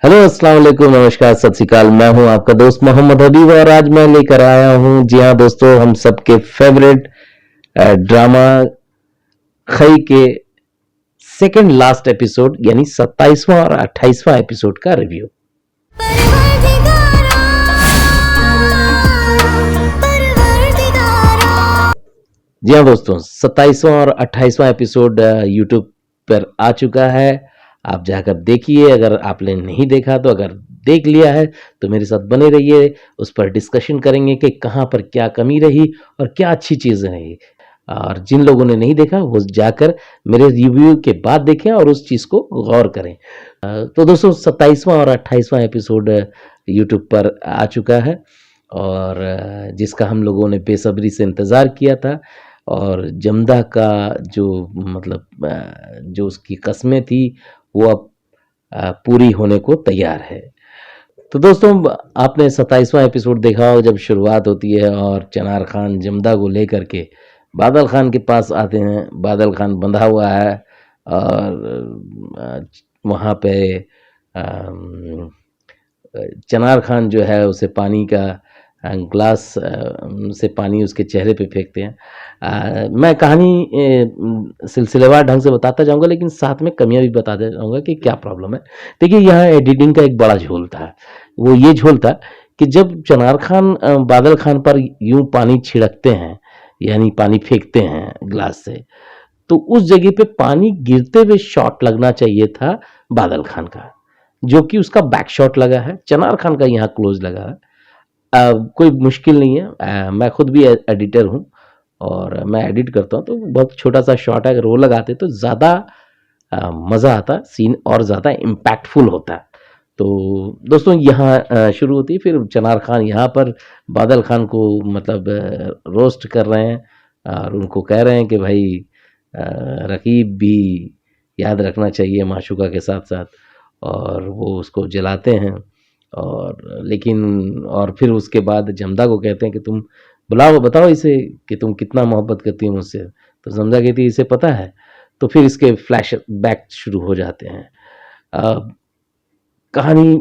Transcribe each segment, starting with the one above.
Hello अस्सलाम वालेकुम, नमस्कार, सत श्री अकाल। मैं हूं आपका दोस्त मोहम्मद हबीब और आज मैं लेकर आया हूं, जी हां दोस्तों, हम सबके फेवरेट ड्रामा खई के सेकंड लास्ट एपिसोड यानी 27वां और 28वां एपिसोड का रिव्यू। जी हाँ दोस्तों, 27वां और 28वां एपिसोड यूट्यूब पर आ चुका है। आप जाकर देखिए, अगर आपने नहीं देखा तो। अगर देख लिया है तो मेरे साथ बने रहिए, उस पर डिस्कशन करेंगे कि कहाँ पर क्या कमी रही और क्या अच्छी चीज़ें रही। और जिन लोगों ने नहीं देखा वो जाकर मेरे रिव्यू के बाद देखें और उस चीज़ को गौर करें। तो दोस्तों, 27वां और 28वां एपिसोड यूट्यूब पर आ चुका है और जिसका हम लोगों ने बेसब्री से इंतज़ार किया था। और जमदा का जो मतलब जो उसकी कस्में थी वो अब पूरी होने को तैयार है। तो दोस्तों, आपने 27वां एपिसोड देखा हो, जब शुरुआत होती है और चनार खान जमदा को लेकर के बादल खान के पास आते हैं। बादल खान बंधा हुआ है और वहाँ पे चनार खान जो है उसे पानी का ग्लास से पानी उसके चेहरे पे फेंकते हैं। मैं कहानी सिलसिलेवार ढंग से बताता जाऊंगा, लेकिन साथ में कमियां भी बताता जाऊंगा कि क्या प्रॉब्लम है। देखिए, यहाँ एडिटिंग का एक बड़ा झोल था। वो ये झोल था कि जब चनार खान बादल खान पर यूं पानी छिड़कते हैं, यानी पानी फेंकते हैं ग्लास से, तो उस जगह पे पानी गिरते हुए शॉट लगना चाहिए था बादल खान का, जो कि उसका बैक शॉट लगा है। चनार खान का यहाँ क्लोज लगा है। कोई मुश्किल नहीं है। मैं खुद भी एडिटर हूँ और मैं एडिट करता हूँ, तो बहुत छोटा सा शॉट है, अगर वो लगाते तो ज़्यादा मज़ा आता, सीन और ज़्यादा इम्पैक्टफुल होता। तो दोस्तों, यहाँ शुरू होती है, फिर चनार खान यहाँ पर बादल खान को मतलब रोस्ट कर रहे हैं और उनको कह रहे हैं कि भाई रकीब भी याद रखना चाहिए माशूका के साथ साथ, और वो उसको जलाते हैं। और लेकिन और फिर उसके बाद जमदा को कहते हैं कि तुम बुलाओ, बताओ इसे कि तुम कितना मोहब्बत करती हो मुझसे। तो जमदा कहती है इसे पता है। तो फिर इसके फ्लैश बैक शुरू हो जाते हैं। कहानी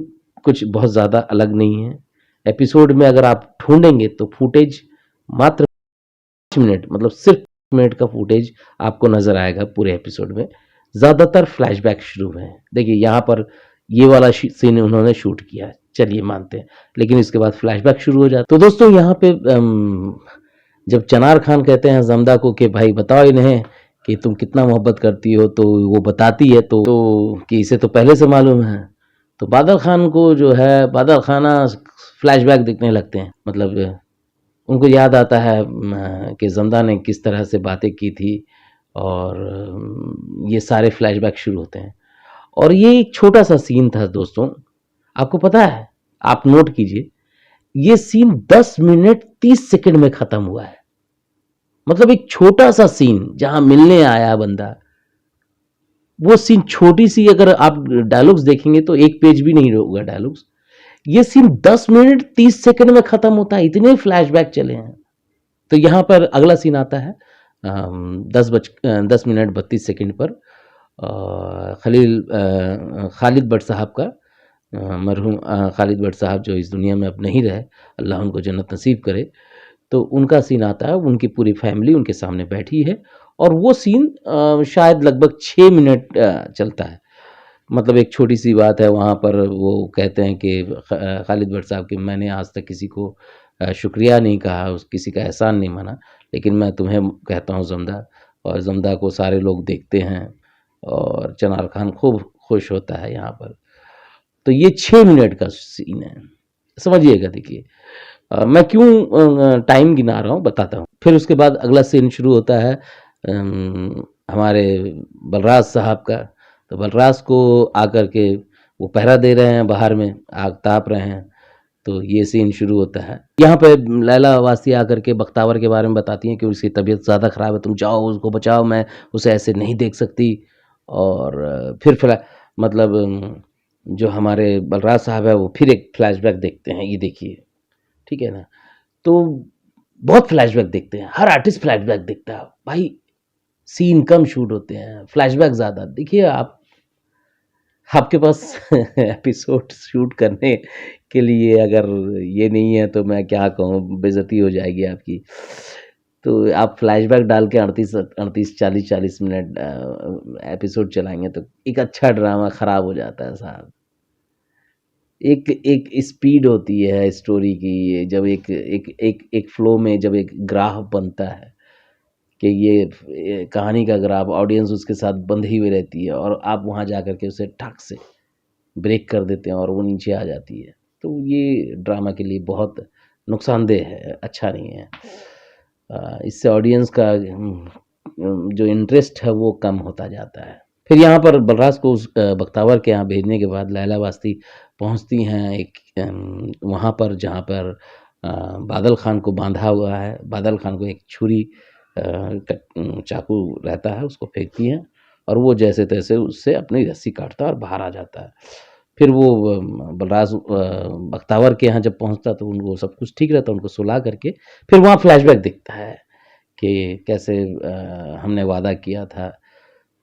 कुछ बहुत ज़्यादा अलग नहीं है। एपिसोड में अगर आप ढूंढेंगे तो फुटेज मात्र 5 मिनट, मतलब सिर्फ मिनट का फुटेज आपको नजर आएगा पूरे एपिसोड में। ज़्यादातर फ्लैशबैक शुरू हैं। देखिए, यहाँ पर ये वाला सीन उन्होंने शूट किया है, चलिए मानते हैं, लेकिन इसके बाद फ्लैशबैक शुरू हो जाता है। तो दोस्तों, यहाँ पे जब चनार खान कहते हैं जमदा को कि भाई बताओ इन्हें कि तुम कितना मोहब्बत करती हो, तो वो बताती है तो कि इसे तो पहले से मालूम है। तो बादल खान को जो है, बादल खाना फ्लैशबैक दिखने लगते हैं। मतलब उनको याद आता है कि जमदा ने किस तरह से बातें की थी और ये सारे फ्लैशबैक शुरू होते हैं। और ये एक छोटा सा सीन था दोस्तों, आपको पता है, आप नोट कीजिए, ये सीन 10 मिनट 30 सेकंड में खत्म हुआ है। मतलब एक छोटा सा सीन जहां मिलने आया बंदा, वो सीन छोटी सी, अगर आप डायलॉग्स देखेंगे तो एक पेज भी नहीं होगा डायलॉग्स। ये सीन 10 मिनट 30 सेकंड में खत्म होता है, इतने फ्लैशबैक चले हैं। तो यहाँ पर अगला सीन आता है 10 मिनट 32 सेकंड पर। खालिद भट्ट साहब का, मरहूम खालिद भट्ट साहब जो इस दुनिया में अब नहीं रहे, अल्लाह उनको जन्नत नसीब करे। तो उनका सीन आता है, उनकी पूरी फैमिली उनके सामने बैठी है और वो सीन शायद लगभग 6 मिनट चलता है। मतलब एक छोटी सी बात है, वहाँ पर वो कहते हैं कि खालिद भट्ट साहब कि मैंने आज तक किसी को शुक्रिया नहीं कहा, उस किसी का एहसान नहीं माना, लेकिन मैं तुम्हें कहता हूँ जमदा। और जमदा को सारे लोग देखते हैं और चनार खान खूब खुश होता है यहाँ पर। तो ये 6 मिनट का सीन है, समझिएगा। देखिए, मैं क्यों टाइम गिना रहा हूँ, बताता हूँ। फिर उसके बाद अगला सीन शुरू होता है हमारे बलराज साहब का। तो बलराज को आकर के वो पहरा दे रहे हैं, बाहर में आग ताप रहे हैं। तो ये सीन शुरू होता है। यहाँ पे लैला वासी आकर के बख्तावर के बारे में बताती हैं कि उसकी तबीयत ज़्यादा ख़राब है, तुम जाओ उसको बचाओ, मैं उसे ऐसे नहीं देख सकती। और फिर मतलब जो हमारे बलराज साहब है वो फिर एक फ्लैशबैक देखते हैं, ये देखिए, ठीक है ना। तो बहुत फ्लैशबैक देखते हैं, हर आर्टिस्ट फ्लैशबैक देखता है भाई। सीन कम शूट होते हैं, फ्लैशबैक ज़्यादा। देखिए आप, आपके पास एपिसोड शूट करने के लिए अगर ये नहीं है तो मैं क्या कहूँ, बेइज्जती हो जाएगी आपकी। तो आप फ्लैशबैक डाल के 38 40 मिनट एपिसोड चलाएँगे तो एक अच्छा ड्रामा खराब हो जाता है साहब। एक एक स्पीड होती है स्टोरी की, जब एक फ्लो में जब एक ग्राफ बनता है कि ये कहानी का ग्राफ, ऑडियंस उसके साथ बंधी हुई रहती है और आप वहाँ जा कर के उसे ठक से ब्रेक कर देते हैं और वो नीचे आ जाती है। तो ये ड्रामा के लिए बहुत नुकसानदेह है, अच्छा नहीं है। इससे ऑडियंस का जो इंटरेस्ट है वो कम होता जाता है। फिर यहाँ पर बलराज को उस बख्तावर के यहाँ भेजने के बाद लैला वास्ती पहुँचती हैं एक वहाँ पर जहाँ पर बादल खान को बांधा हुआ है। बादल खान को एक छुरी चाकू रहता है, उसको फेंकती हैं और वो जैसे तैसे उससे अपनी रस्सी काटता है और बाहर आ जाता है। फिर वो बलराज बख्तावर के यहाँ जब पहुँचता तो उनको सब कुछ ठीक रहता है, उनको सुला करके फिर वहाँ फ्लैशबैक दिखता है कि कैसे हमने वादा किया था।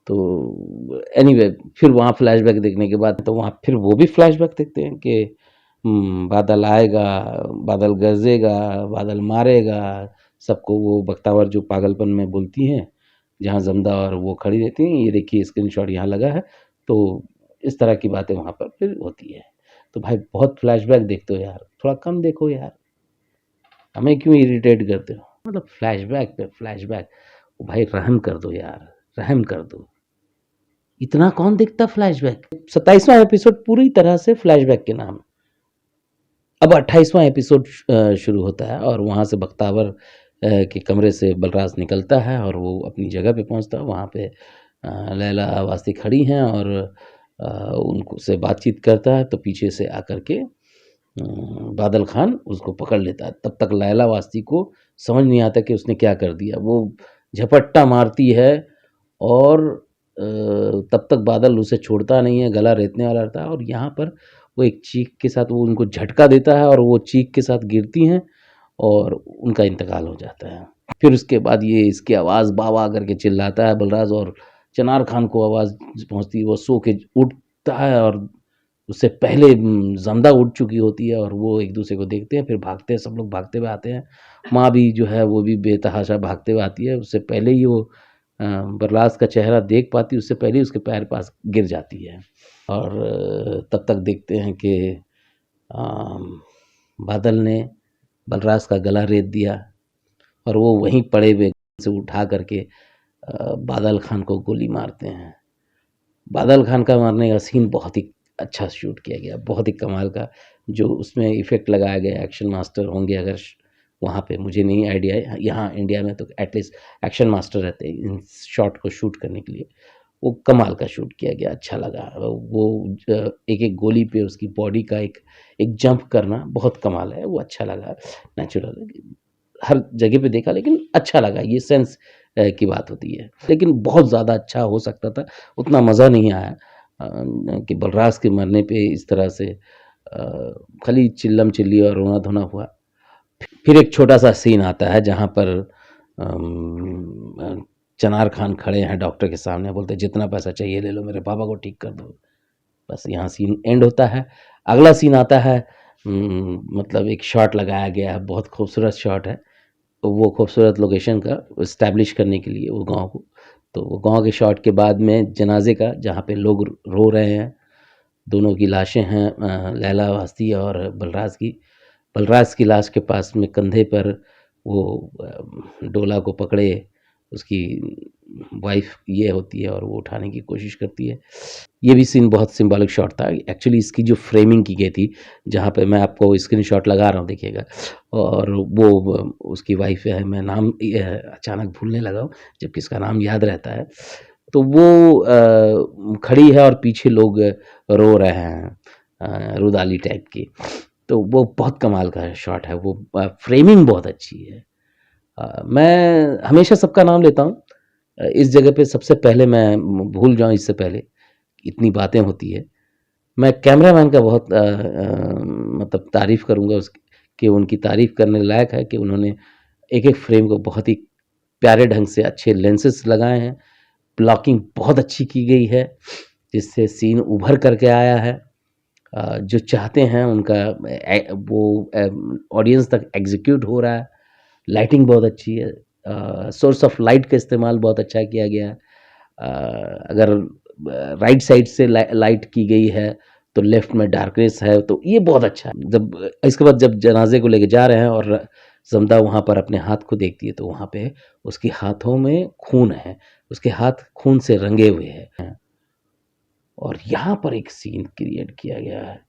तो एनीवे फिर वहाँ फ्लैशबैक देखने के बाद तो वहाँ फिर वो भी फ्लैशबैक देखते हैं कि बादल आएगा, बादल गरजेगा, बादल मारेगा, सबको वो बख्तावर जो पागलपन में बोलती हैं, जहाँ जमदा और वो खड़ी रहती हैं, ये देखिए स्क्रीनशॉट यहाँ लगा है। तो इस तरह की बातें वहाँ पर फिर होती है। तो भाई बहुत फ्लैशबैक देखते हो यार, थोड़ा कम देखो यार, हमें क्यों इरिटेट करते हो? मतलब फ्लैशबैक पे फ्लैशबैक, भाई रहम कर दो यार, रहम कर दो। इतना कौन देखता फ्लैशबैक? 27वां एपिसोड पूरी तरह से फ्लैशबैक के नाम। अब 28वां एपिसोड शुरू होता है और वहाँ से बख्तावर के कमरे से बलराज निकलता है और वो अपनी जगह पे पहुँचता है। वहाँ पे लैला वास्ती खड़ी हैं और उनको से बातचीत करता है तो पीछे से आकर के बादल खान उसको पकड़ लेता है। तब तक लैला वास्ती को समझ नहीं आता कि उसने क्या कर दिया। वो झपट्टा मारती है और तब तक बादल उसे छोड़ता नहीं है, गला रेतने वाला रहता है और यहाँ पर वो एक चीख के साथ वो उनको झटका देता है और वो चीख के साथ गिरती हैं और उनका इंतकाल हो जाता है। फिर उसके बाद ये इसकी आवाज़ बाबा करके चिल्लाता है बलराज और चनार खान को आवाज़ पहुँचती है, वो सो के उठता है और उससे पहले ज़मदा उठ चुकी होती है और वो एक दूसरे को देखते हैं, फिर भागते हैं, सब लोग भागते हुए आते हैं। माँ भी जो है वो भी बेतहाशा भागते हुए आती है, उससे पहले ही वो बलराज का चेहरा देख पाती है, उससे पहले ही उसके पैर पास गिर जाती है। और तब तक देखते हैं कि बादल ने बलराज का गला रेत दिया और वो वहीं पड़े हुए से उठा करके बादल खान को गोली मारते हैं। बादल खान का मारने का सीन बहुत ही अच्छा शूट किया गया, बहुत ही कमाल का, जो उसमें इफ़ेक्ट लगाया गया। एक्शन मास्टर होंगे अगर वहाँ पे, मुझे नहीं आइडिया है, यहाँ इंडिया में तो एटलीस्ट एक्शन मास्टर रहते हैं इन शॉट को शूट करने के लिए। वो कमाल का शूट किया गया, अच्छा लगा। वो एक एक गोली पे उसकी बॉडी का एक एक जंप करना बहुत कमाल है, वो अच्छा लगा, नेचुरल। हर जगह पे देखा लेकिन अच्छा लगा, ये सेंस की बात होती है। लेकिन बहुत ज़्यादा अच्छा हो सकता था, उतना मज़ा नहीं आया कि बलराज के मरने पे इस तरह से खाली चिल्लम चिल्ली और रोना धोना हुआ। फिर एक छोटा सा सीन आता है जहाँ पर चनार खान खड़े हैं डॉक्टर के सामने, बोलते जितना पैसा चाहिए ले लो, मेरे पापा को ठीक कर दो। बस यहाँ सीन एंड होता है। अगला सीन आता है, मतलब एक शॉट लगाया गया है, बहुत खूबसूरत शॉट है। तो वो खूबसूरत लोकेशन का इस्टेब्लिश करने के लिए वो गाँव को, तो वो गाँव के शॉट के बाद में जनाजे का, जहाँ पे लोग रो रहे हैं, दोनों की लाशें हैं, लैला वास्ती और बलराज की। बलराज की लाश के पास में कंधे पर वो डोला को पकड़े उसकी वाइफ ये होती है और वो उठाने की कोशिश करती है। ये भी सीन बहुत सिंबॉलिक शॉट था। एक्चुअली इसकी जो फ्रेमिंग की गई थी, जहाँ पे मैं आपको स्क्रीनशॉट लगा रहा हूँ देखिएगा, और वो उसकी वाइफ है, मैं नाम अचानक भूलने लगा हूँ जबकि इसका नाम याद रहता है। तो वो खड़ी है और पीछे लोग रो रहे हैं, रुदाली टाइप की। तो वो बहुत कमाल का शॉट है, वो फ्रेमिंग बहुत अच्छी है। मैं हमेशा सबका नाम लेता हूँ, इस जगह पे सबसे पहले मैं भूल जाऊँ इससे पहले, इतनी बातें होती है, मैं कैमरामैन का बहुत मतलब तारीफ़ करूँगा उसकी, कि उनकी तारीफ़ करने लायक है कि उन्होंने एक-एक फ्रेम को बहुत ही प्यारे ढंग से अच्छे लेंसेस लगाए हैं, ब्लॉकिंग बहुत अच्छी की गई है जिससे सीन उभर करके आया है। जो चाहते हैं उनका वो ऑडियंस तक एग्जीक्यूट हो रहा है। लाइटिंग बहुत अच्छी है, सोर्स ऑफ लाइट का इस्तेमाल बहुत अच्छा किया गया है। अगर राइट साइड से लाइट की गई है तो लेफ्ट में डार्कनेस है, तो ये बहुत अच्छा है। जब इसके बाद जब जनाजे को लेके जा रहे हैं और जमदा वहाँ पर अपने हाथ को देखती है तो वहाँ पे उसके हाथों में खून है, उसके हाथ खून से रंगे हुए हैं। और यहाँ पर एक सीन क्रिएट किया गया है,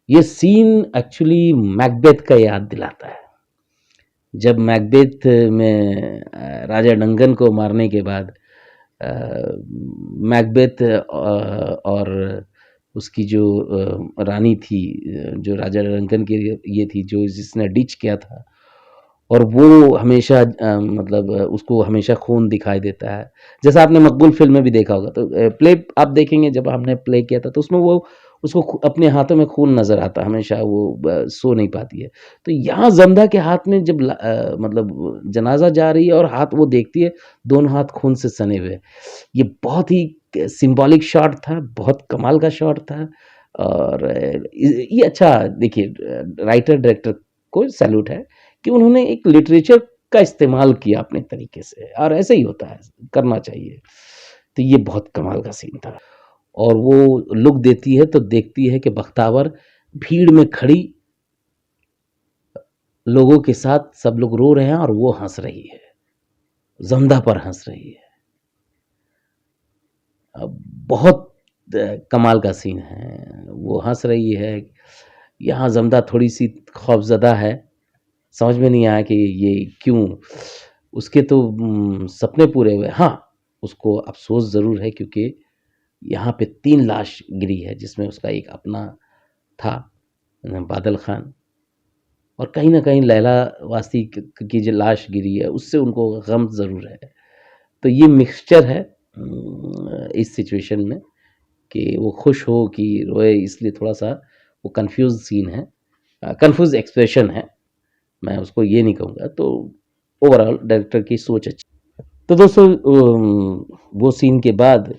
ये सीन एक्चुअली मैकबेथ का याद दिलाता है। जब मैकबेथ में राजा डंगन को मारने के बाद मैकबेथ और उसकी जो रानी थी, जो राजा डंकन की ये थी, जो जिसने डिच किया था, और वो हमेशा मतलब उसको हमेशा खून दिखाई देता है। जैसा आपने मकबूल फिल्म में भी देखा होगा, तो प्ले आप देखेंगे जब हमने प्ले किया था तो उसमें वो उसको अपने हाथों में खून नज़र आता, हमेशा वो सो नहीं पाती है। तो यहाँ जमदा के हाथ में जब मतलब जनाजा जा रही है और हाथ वो देखती है, दोनों हाथ खून से सने हुए। ये बहुत ही सिंबॉलिक शॉट था, बहुत कमाल का शॉट था। और ये अच्छा, देखिए राइटर डायरेक्टर को सैल्यूट है कि उन्होंने एक लिटरेचर का इस्तेमाल किया अपने तरीके से, और ऐसे ही होता है, करना चाहिए। तो ये बहुत कमाल का सीन था। और वो लुक देती है तो देखती है कि बख्तावर भीड़ में खड़ी लोगों के साथ सब लोग रो रहे हैं और वो हंस रही है, जमदा पर हंस रही है। बहुत कमाल का सीन है, वो हंस रही है। यहाँ जमदा थोड़ी सी खौफजदा है, समझ में नहीं आया कि ये क्यों। उसके तो सपने पूरे हुए। हाँ, उसको अफसोस ज़रूर है क्योंकि यहाँ पे 3 लाश गिरी है, जिसमें उसका एक अपना था बादल खान, और कहीं न कहीं लैला वासी की जो लाश गिरी है उससे उनको गम ज़रूर है। तो ये मिक्सचर है इस सिचुएशन में, कि वो खुश हो कि रोए, इसलिए थोड़ा-सा वो कन्फ्यूज़ सीन है, कन्फ्यूज़ एक्सप्रेशन है, मैं उसको ये नहीं कहूँगा। तो ओवरऑल डायरेक्टर की सोच अच्छी। तो दोस्तों वो सीन के बाद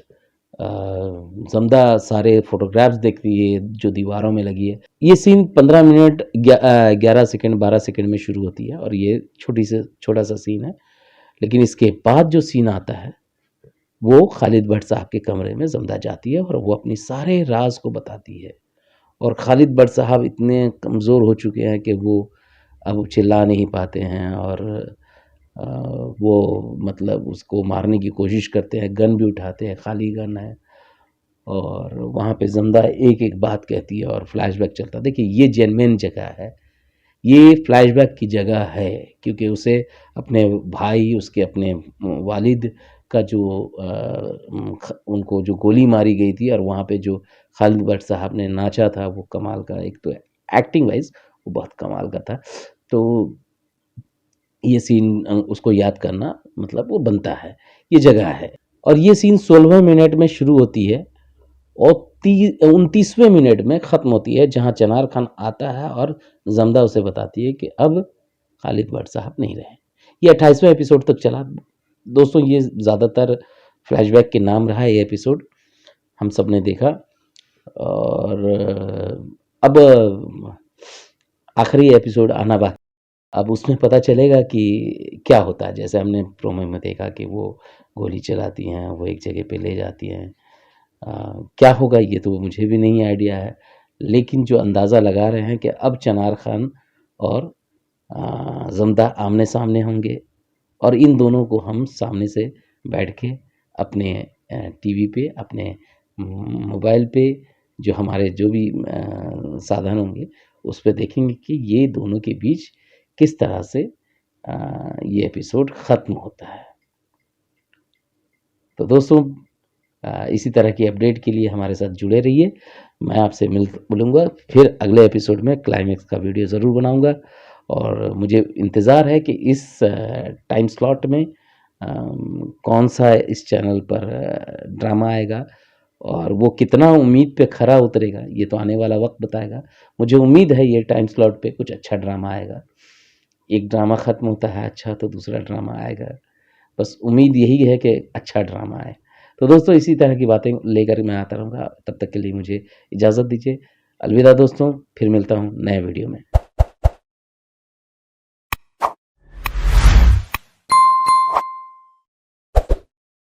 जमदा सारे फोटोग्राफ्स देखती है जो दीवारों में लगी है। ये सीन 15 मिनट 11 सेकंड 12 सेकंड में शुरू होती है और ये छोटा सा सीन है। लेकिन इसके बाद जो सीन आता है वो खालिद भट्ट साहब के कमरे में जमदा जाती है और वो अपनी सारे राज को बताती है। और खालिद भट्ट साहब इतने कमज़ोर हो चुके हैं कि वो अब चिल्ला नहीं पाते हैं, और वो मतलब उसको मारने की कोशिश करते हैं, गन भी उठाते हैं, खाली गन है, और वहाँ पे जमदा एक एक बात कहती है और फ्लैशबैक चलता है। देखिए ये जेन्युइन जगह है, ये फ्लैशबैक की जगह है, क्योंकि उसे अपने भाई, उसके अपने वालिद का जो उनको जो गोली मारी गई थी, और वहाँ पे जो खालिद भट्ट साहब ने नाचा था, वो कमाल का, एक तो एक्टिंग वाइज वो बहुत कमाल का था। तो ये सीन उसको याद करना मतलब वो बनता है, ये जगह है। और ये सीन 16वें मिनट में शुरू होती है और 29वें मिनट में ख़त्म होती है, जहाँ चनार खान आता है और जमदा उसे बताती है कि अब खालिद भट्ट साहब नहीं रहे। ये 28वें एपिसोड तक चला दोस्तों। ये ज़्यादातर फ्लैशबैक के नाम रहा है ये एपिसोड, हम सब ने देखा। और अब आखिरी एपिसोड आना बाकी, अब उसमें पता चलेगा कि क्या होता है। जैसे हमने प्रोमो में देखा कि वो गोली चलाती हैं, वो एक जगह पे ले जाती हैं, क्या होगा ये तो मुझे भी नहीं आइडिया है। लेकिन जो अंदाज़ा लगा रहे हैं कि अब चनार खान और जमदा आमने सामने होंगे, और इन दोनों को हम सामने से बैठ के अपने टीवी पे, अपने मोबाइल पे, जो हमारे जो भी साधन होंगे उस पे देखेंगे कि ये दोनों के बीच किस तरह से ये एपिसोड ख़त्म होता है। तो दोस्तों इसी तरह की अपडेट के लिए हमारे साथ जुड़े रहिए। मैं आपसे मिलूँगा फिर अगले एपिसोड में, क्लाइमेक्स का वीडियो ज़रूर बनाऊँगा। और मुझे इंतज़ार है कि इस टाइम स्लॉट में कौन सा इस चैनल पर ड्रामा आएगा, और वो कितना उम्मीद पे खरा उतरेगा, ये तो आने वाला वक्त बताएगा। मुझे उम्मीद है ये टाइम स्लॉट पे कुछ अच्छा ड्रामा आएगा। एक ड्रामा ख़त्म होता है अच्छा, तो दूसरा ड्रामा आएगा। बस उम्मीद यही है कि अच्छा ड्रामा आए। तो दोस्तों इसी तरह की बातें लेकर मैं आता रहूँगा, तब तक के लिए मुझे इजाज़त दीजिए। अलविदा दोस्तों, फिर मिलता हूँ नए वीडियो में।